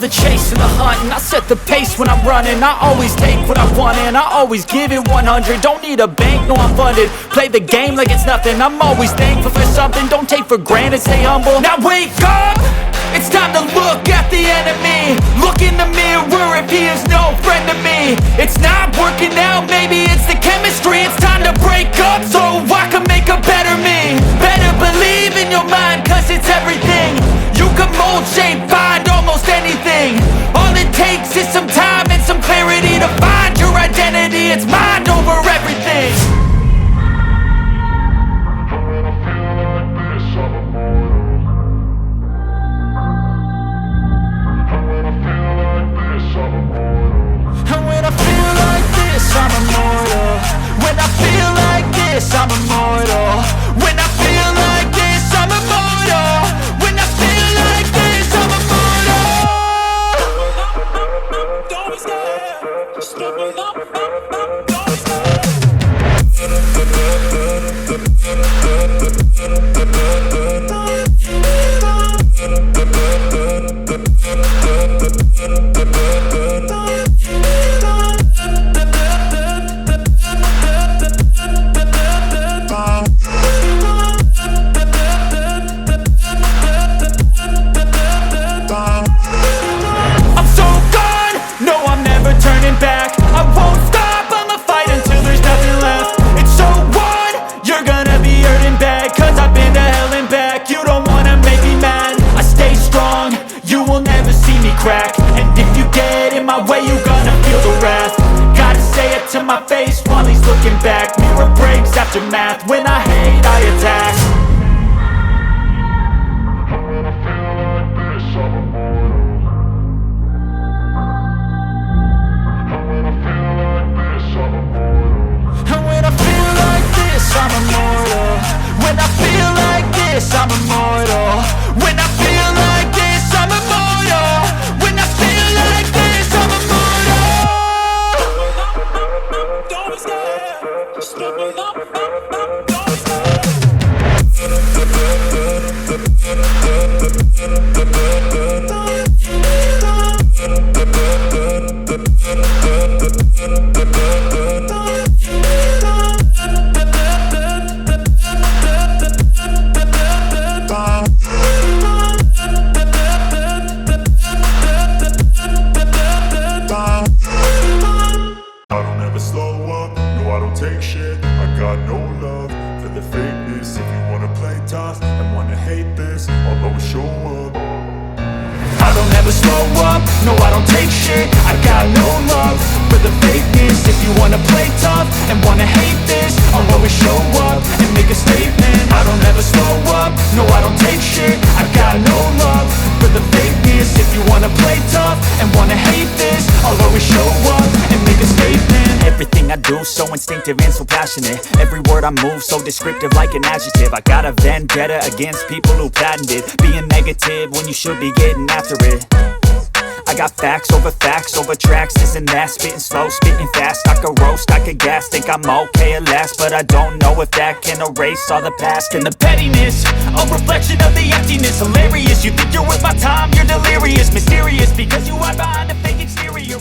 the chase and the hunt, and I set the pace when I'm running. I always take what I want and I always give it 100. Don't need a bank, no I'm funded. Play the game like it's nothing. I'm always thankful for something. Don't take for granted, stay humble. Now wake up! It's time to look at the enemy. Look in the mirror if he is no friend to me. It's not working out, maybe it's the chemistry. It's time to break up so I can make a better me. Better believe in your mind, cause it's everything. You can mold, shape, find almost anything. All it takes is some time and some clarity to find your identity. It's mind over everything. I'm immortal. When I feel like this, I'm immortal. When I feel like this, I'm immortal. When I feel like this, I'm immortal. Don't be scared. Just open up. Don't be scared. And if you get in my way, you gonna feel the wrath. Gotta say it to my face while he's looking back. Mirror breaks after math. When I hate, I attack. And when I feel like this, I'm immortal. When I feel like this, I'm immortal. When I feel like this, I'm immortal. When I feel like this, I'm immortal. Don't be scared. Just open up. Don't be scared. No, I don't take shit, I got no love for the fakeness. If you wanna play tough and wanna hate this, I'll always show up and make a statement. I don't ever slow up, no I don't take shit, I got no love for the fakeness. If you wanna play tough and wanna hate this, I'll always show up and make a statement. Everything I do so instinctive and so passionate. Every word I move so descriptive like an adjective. I got a vendetta against people who patented being negative when you should be getting after it. I got facts over tracks, this and that. Spitting slow, spitting fast, I could roast, I could gas. Think I'm okay at last, but I don't know if that can erase all the past. And the pettiness, a reflection of the emptiness. Hilarious, you think you're worth my time, you're delirious. Mysterious, because you hide behind a fake exterior.